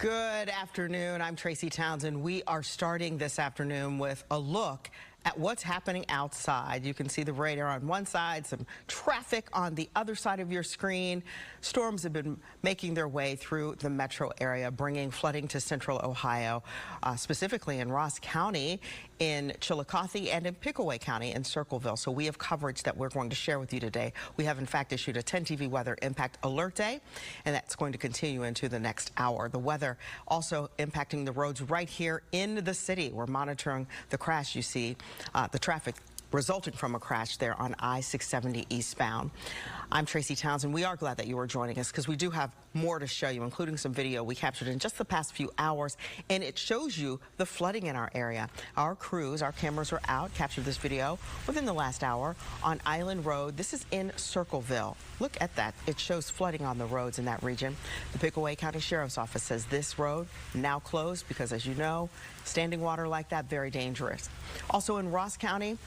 Good afternoon. I'm Tracy Townsend. We are starting this afternoon with a look at what's happening outside. You can see the radar on one side, some traffic on the other side of your screen. Storms have been making their way through the metro area, bringing flooding to central Ohio, specifically in Ross County, in Chillicothe, and in Pickaway County in Circleville. So we have coverage that we're going to share with you today. We have, in fact, issued a 10 TV weather impact alert day, and that's going to continue into the next hour. The weather also impacting the roads right here in the city. We're monitoring the crash you see. The traffic resulting from a crash there on I-670 eastbound. I'm Tracy Townsend. We are glad that you are joining us because we do have more to show you, including some video we captured in just the past few hours, and it shows you the flooding in our area. Our crews, our cameras are out, captured this video within the last hour on Island Road. This is in Circleville. Look at that. It shows flooding on the roads in that region. The Pickaway County Sheriff's Office says this road now closed because, as you know, standing water like that, very dangerous. Also in Ross County,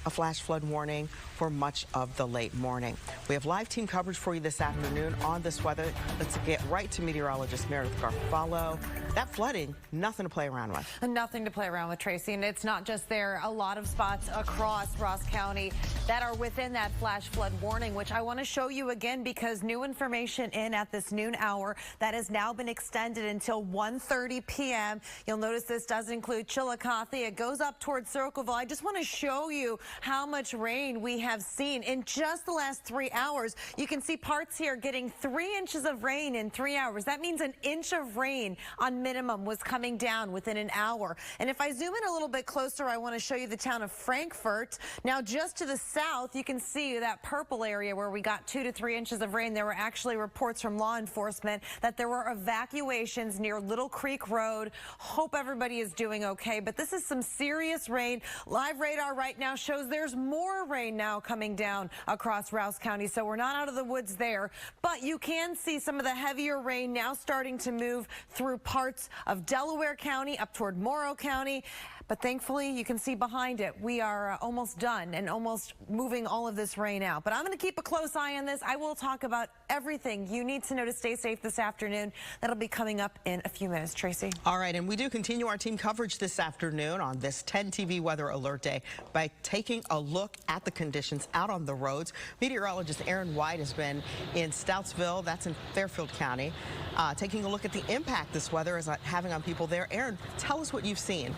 a flash flood warning for much of the late morning. We have live team coverage for you this afternoon on this weather. Let's get right to meteorologist Meredith Garfalo. That flooding, nothing to play around with. Nothing to play around with, Tracy. And it's not just there. A lot of spots across Ross County that are within that flash flood warning, which I want to show you again because new information in at this noon hour that has now been extended until 1:30 p.m. You'll notice this does include Chillicothe. It goes up towards Circleville. I just want to show you how much rain we have seen in just the last 3 hours. You can see parts here getting 3 inches of rain in 3 hours. That means an inch of rain on minimum was coming down within an hour. And if I zoom in a little bit closer, I want to show you the town of Frankfort. Now, just to the south, you can see that purple area where we got 2 to 3 inches of rain. There were actually reports from law enforcement that there were evacuations near Little Creek Road. Hope everybody is doing okay, but this is some serious rain. Live radar right now shows there's more rain now coming down across Rouse County, so we're not out of the woods there. But you can see some of the heavier rain now starting to move through parts of Delaware County up toward Morrow County. But thankfully, you can see behind it, we are almost done and almost moving all of this rain out. But I'm going to keep a close eye on this. I will talk about everything you need to know to stay safe this afternoon. That'll be coming up in a few minutes, Tracy. All right, and we do continue our team coverage this afternoon on this 10 TV weather alert day by taking a look at the conditions out on the roads. Meteorologist Aaron White has been in Stoutsville, that's in Fairfield County, taking a look at the impact this weather is having on people there. Aaron, tell us what you've seen.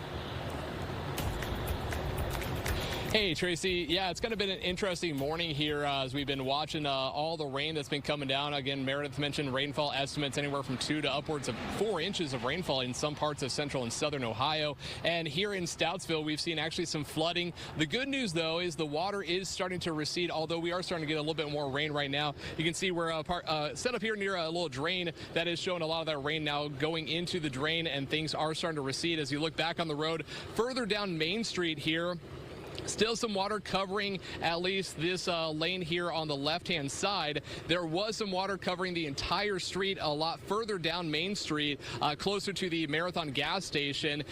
Hey, Tracy. Yeah, it's kind of been an interesting morning here as we've been watching all the rain that's been coming down. Again, Meredith mentioned rainfall estimates anywhere from 2 to upwards of 4 inches of rainfall in some parts of central and southern Ohio. And here in Stoutsville, we've seen actually some flooding. The good news, though, is the water is starting to recede, although we are starting to get a little bit more rain right now. You can see we're set up here near a little drain that is showing a lot of that rain now going into the drain, and things are starting to recede. As you look back on the road, further down Main Street here, still some water covering at least this lane here on the left-hand side. There was some water covering the entire street a lot further down Main Street, closer to the Marathon gas station.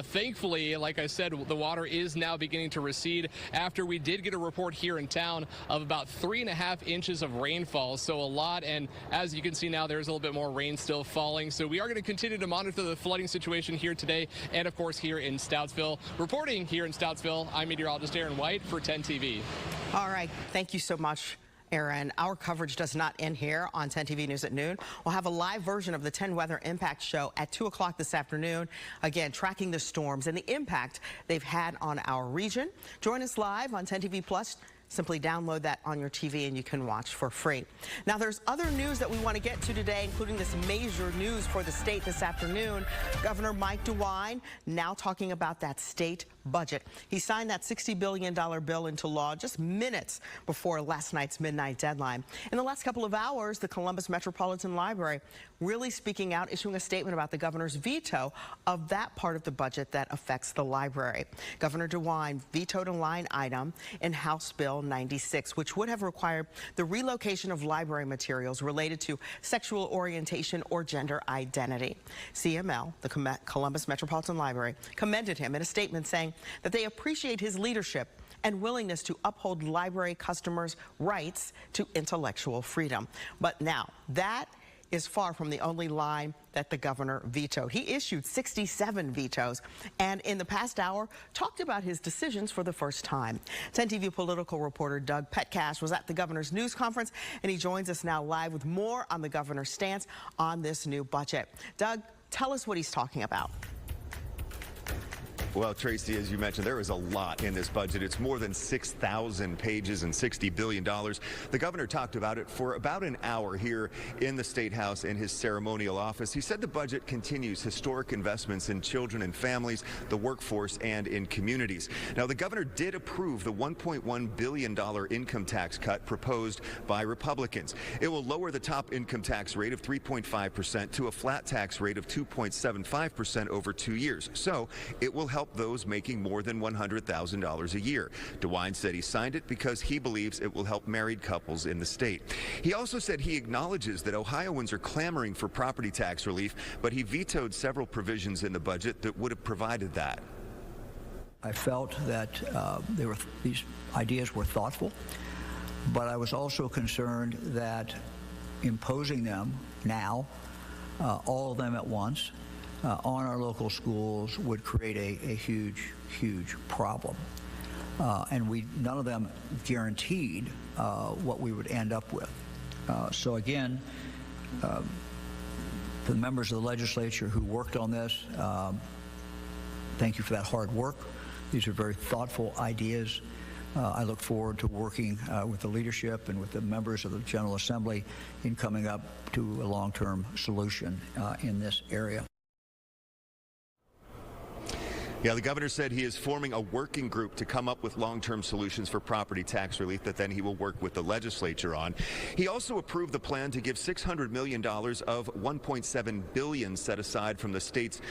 Thankfully, like I said, the water is now beginning to recede after we did get a report here in town of about 3.5 inches of rainfall. So a lot, and as you can see now, there's a little bit more rain still falling. So we are going to continue to monitor the flooding situation here today and, of course, here in Stoutsville. Reporting here in Stoutsville, I'm meteorologist Aaron White for 10 TV. All right. Thank you so much, Aaron. Our coverage does not end here on 10 TV News at noon. We'll have a live version of the 10 Weather Impact Show at 2 o'clock this afternoon. Again, tracking the storms and the impact they've had on our region. Join us live on 10 TV Plus. Simply download that on your TV and you can watch for free. Now, there's other news that we want to get to today, including this major news for the state this afternoon. Governor Mike DeWine now talking about that state budget. He signed that $60 billion bill into law just minutes before last night's midnight deadline. In the last couple of hours, the Columbus Metropolitan Library really speaking out, issuing a statement about the governor's veto of that part of the budget that affects the library. Governor DeWine vetoed a line item in House Bill 96, which would have required the relocation of library materials related to sexual orientation or gender identity. CML, the Columbus Metropolitan Library, commended him in a statement saying that they appreciate his leadership and willingness to uphold library customers' rights to intellectual freedom. But now that is far from the only line that the governor vetoed. He issued 67 vetoes and in the past hour talked about his decisions for the first time. 10 TV political reporter Doug Petcash was at the governor's news conference, and he joins us now live with more on the governor's stance on this new budget. Doug, tell us what he's talking about. Well, Tracy, as you mentioned, there is a lot in this budget. It's more than 6,000 pages and $60 billion. The governor talked about it for about an hour here in the State House in his ceremonial office. He said the budget continues historic investments in children and families, the workforce, and in communities. Now, the governor did approve the $1.1 billion income tax cut proposed by Republicans. It will lower the top income tax rate of 3.5% to a flat tax rate of 2.75% over 2 years. So it will help those making more than $100,000 a year. DeWine said he signed it because he believes it will help married couples in the state. He also said he acknowledges that Ohioans are clamoring for property tax relief, but he vetoed several provisions in the budget that would have provided that. I felt that these ideas were thoughtful, but I was also concerned that imposing them now, all of them at once, on our local schools would create a huge problem. And none of them guaranteed what we would end up with. So again, the members of the legislature who worked on this, thank you for that hard work. These are very thoughtful ideas. I look forward to working with the leadership and with the members of the General Assembly in coming up to a long-term solution in this area. Yeah, the governor said he is forming a working group to come up with long-term solutions for property tax relief that then he will work with the legislature on. He also approved the plan to give $600 million of $1.7 billion set aside from the state's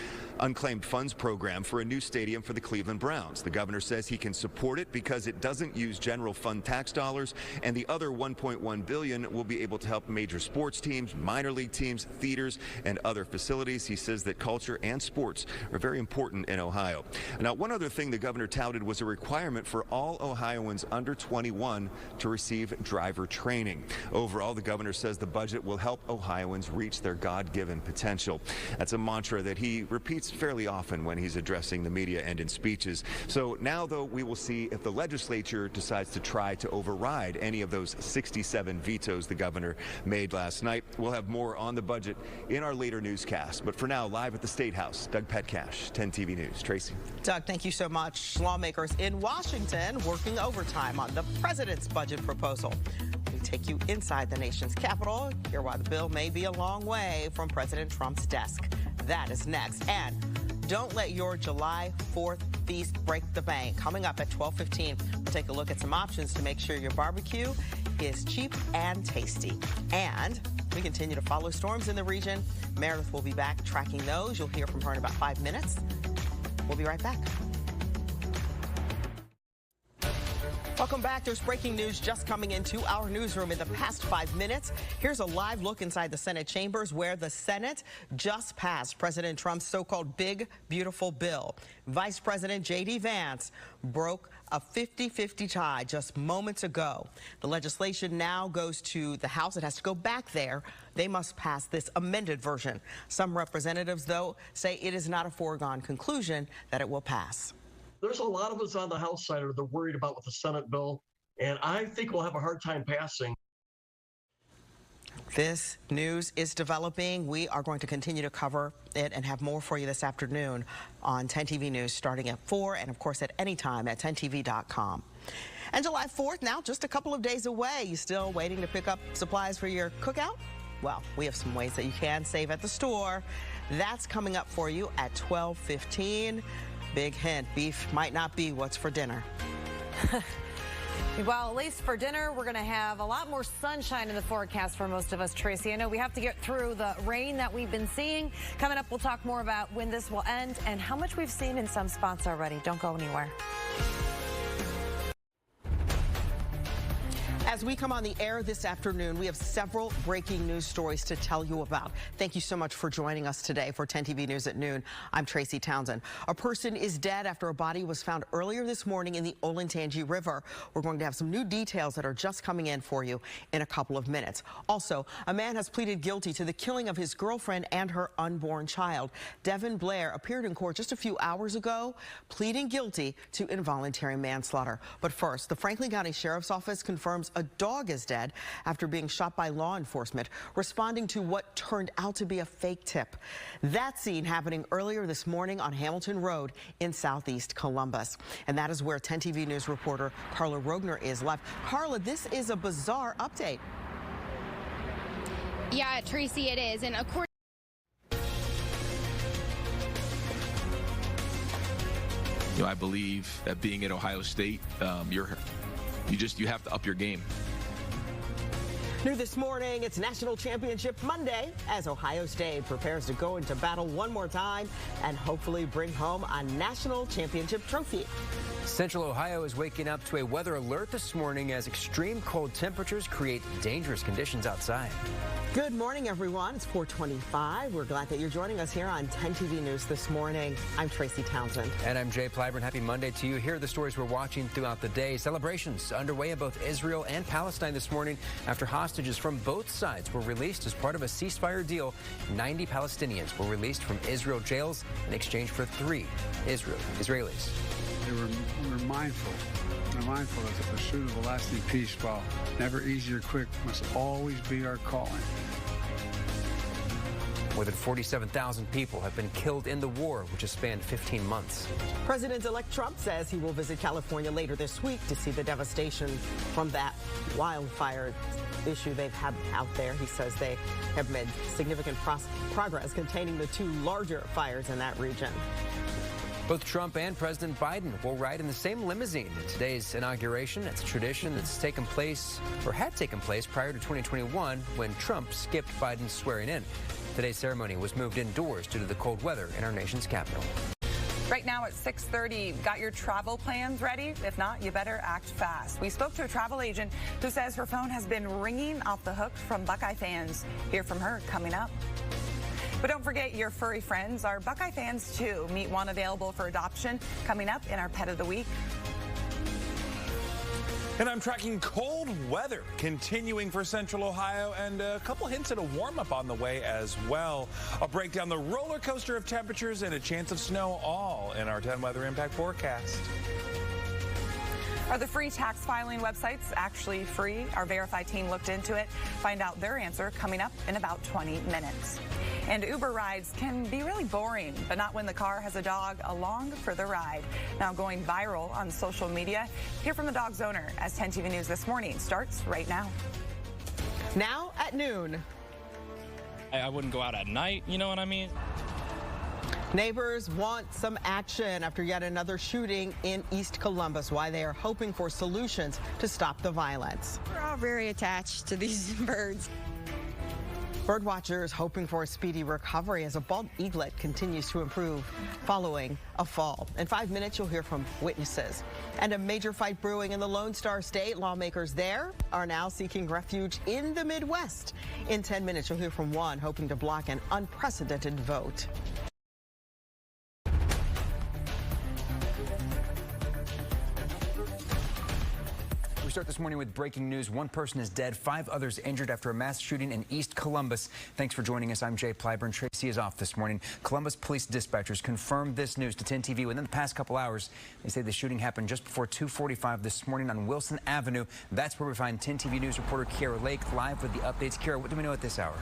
unclaimed funds program for a new stadium for the Cleveland Browns. The governor says he can support it because it doesn't use general fund tax dollars, and the other $1.1 billion will be able to help major sports teams, minor league teams, theaters, and other facilities. He says that culture and sports are very important in Ohio. Now, one other thing the governor touted was a requirement for all Ohioans under 21 to receive driver training. Overall, the governor says the budget will help Ohioans reach their God-given potential. That's a mantra that he repeats fairly often when he's addressing the media and in speeches. So now, though, we will see if the legislature decides to try to override any of those 67 vetoes the governor made last night. We'll have more on the budget in our later newscast. But for now, live at the State House, Doug Petcash, 10 TV News. Tracy. Doug, thank you so much. Lawmakers in Washington working overtime on the president's budget proposal. We take you inside the nation's capital, hear why the bill may be a long way from President Trump's desk. That is next. And don't let your July 4th feast break the bank. Coming up at 12:15, we'll take a look at some options to make sure your barbecue is cheap and tasty. And we continue to follow storms in the region. Meredith will be back tracking those. You'll hear from her in about 5 minutes. We'll be right back. Welcome back. There's breaking news just coming into our newsroom in the past 5 minutes. Here's a live look inside the Senate chambers where the Senate just passed President Trump's so-called big, beautiful bill. Vice President J.D. Vance broke a 50-50 tie just moments ago. The legislation now goes to the House. It has to go back there. They must pass this amended version. Some representatives, though, say it is not a foregone conclusion that it will pass. There's a lot of us on the House side that are worried about with the Senate bill, and I think we'll have a hard time passing. This news is developing. We are going to continue to cover it and have more for you this afternoon on 10 TV News starting at 4 and, of course, at any time at 10tv.com. And July 4th now just a couple of days away. You still waiting to pick up supplies for your cookout? Well, we have some ways that you can save at the store. That's coming up for you at 12:15. Big hint, beef might not be what's for dinner. Well, at least for dinner, we're going to have a lot more sunshine in the forecast for most of us, Tracy. I know we have to get through the rain that we've been seeing. Coming up, we'll talk more about when this will end and how much we've seen in some spots already. Don't go anywhere. As we come on the air this afternoon, we have several breaking news stories to tell you about. Thank you so much for joining us today for 10 TV News at noon. I'm Tracy Townsend. A person is dead after a body was found earlier this morning in the Olentangy River. We're going to have some new details that are just coming in for you in a couple of minutes. Also, a man has pleaded guilty to the killing of his girlfriend and her unborn child. Devin Blair appeared in court just a few hours ago, pleading guilty to involuntary manslaughter. But first, the Franklin County Sheriff's Office confirms a dog is dead after being shot by law enforcement, responding to what turned out to be a fake tip. That scene happening earlier this morning on Hamilton Road in southeast Columbus. And that is where 10 TV News reporter Carla Rogner is live. Carla, this is a bizarre update. Yeah, Tracy, it is. And of course, I believe that being at Ohio State, you have to up your game. New this morning, it's National Championship Monday as Ohio State prepares to go into battle one more time and hopefully bring home a national championship trophy. Central Ohio is waking up to a weather alert this morning as extreme cold temperatures create dangerous conditions outside. Good morning, everyone. It's 4:25. We're glad that you're joining us here on 10 TV News this morning. I'm Tracy Townsend. And I'm Jay Plyburn. Happy Monday to you. Here are the stories we're watching throughout the day. Celebrations underway in both Israel and Palestine this morning after hostages from both sides were released as part of a ceasefire deal. 90 Palestinians were released from Israel jails in exchange for 3 Israelis. We're mindful. We're mindful that the pursuit of a lasting peace, while never easy or quick, must always be our calling. More than 47,000 people have been killed in the war, which has spanned 15 months. President-elect Trump says he will visit California later this week to see the devastation from that wildfire issue they've had out there. He says they have made significant progress containing the 2 larger fires in that region. Both Trump and President Biden will ride in the same limousine in today's inauguration. It's a tradition that's taken place, or had taken place, prior to 2021 when Trump skipped Biden's swearing in. Today's ceremony was moved indoors due to the cold weather in our nation's capital. Right now at 6:30, got your travel plans ready? If not, you better act fast. We spoke to a travel agent who says her phone has been ringing off the hook from Buckeye fans. Hear from her coming up. But don't forget, your furry friends are Buckeye fans too. Meet one available for adoption coming up in our Pet of the Week. And I'm tracking cold weather continuing for Central Ohio and a couple hints at a warm-up on the way as well. I'll break down the roller coaster of temperatures and a chance of snow, all in our 10 weather impact forecast. Are the free tax filing websites actually free? Our Verify team looked into it. Find out their answer coming up in about 20 minutes. And Uber rides can be really boring, but not when the car has a dog along for the ride. Now going viral on social media. Hear from the dog's owner as 10 TV News This Morning starts right now. Now at noon. I wouldn't go out at night, you know what I mean? Neighbors want some action after yet another shooting in East Columbus. Why they are hoping for solutions to stop the violence. We're all very attached to these birds. Bird watchers hoping for a speedy recovery as a bald eaglet continues to improve following a fall. In 5 minutes, you'll hear from witnesses. And a major fight brewing in the Lone Star State. Lawmakers there are now seeking refuge in the Midwest. In 10 minutes, you'll hear from one hoping to block an unprecedented vote. We start this morning with breaking news. 1 person is dead, 5 others injured after a mass shooting in East Columbus. Thanks for joining us. I'm Jay Plyburn. Tracy is off this morning. Columbus police dispatchers confirmed this news to 10 TV within the past couple hours. They say the shooting happened just before 2:45 this morning on Wilson Avenue. That's where we find 10 TV News reporter Kiara Lake live with the updates. Kiara, what do we know at this hour?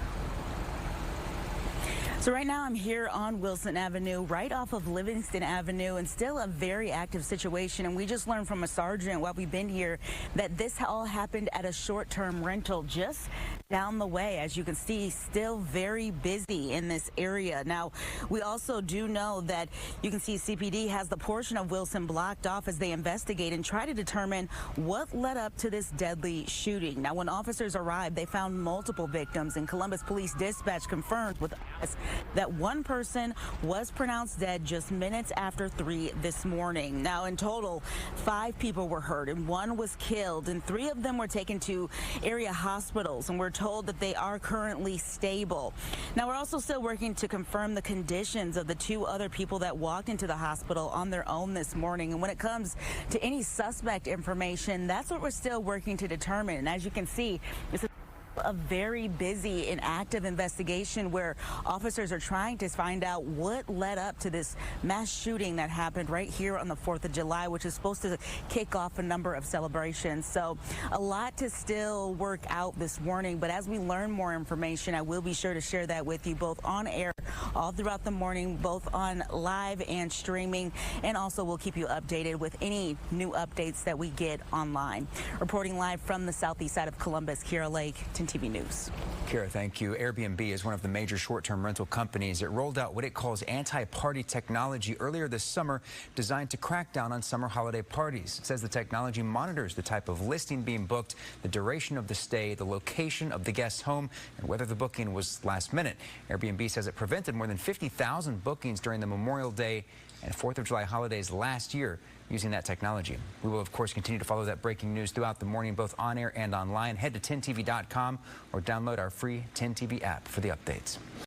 So right now I'm here on Wilson Avenue, right off of Livingston Avenue, and still a very active situation. And we just learned from a sergeant while we've been here that this all happened at a short-term rental just down the way. As you can see, still very busy in this area. Now, we also do know that you can see CPD has the portion of Wilson blocked off as they investigate and try to determine what led up to this deadly shooting. Now, when officers arrived, they found multiple victims, and Columbus Police Dispatch confirmed with us that one person was pronounced dead just minutes after 3 this morning. Now, in total, 5 people were hurt and 1 was killed, and 3 of them were taken to area hospitals, and we're told that they are currently stable. Now, we're also still working to confirm the conditions of the 2 other people that walked into the hospital on their own this morning. And when it comes to any suspect information, that's what we're still working to determine. And as you can see, this is a very busy and active investigation where officers are trying to find out what led up to this mass shooting that happened right here on the 4th of July, which is supposed to kick off a number of celebrations. So a lot to still work out this morning, but as we learn more information, I will be sure to share that with you both on air all throughout the morning, both on live and streaming, and also we'll keep you updated with any new updates that we get online. Reporting live from the southeast side of Columbus, Kira Lake, TV News. Kira, thank you. Airbnb is one of the major short-term rental companies. It rolled out what it calls anti-party technology earlier this summer, designed to crack down on summer holiday parties. It says the technology monitors the type of listing being booked, the duration of the stay, the location of the guest's home, and whether the booking was last minute. Airbnb says it prevented more than 50,000 bookings during the Memorial Day and 4th of July holidays last year using that technology. We will, of course, continue to follow that breaking news throughout the morning, both on air and online. Head to 10tv.com or download our free 10TV app for the updates.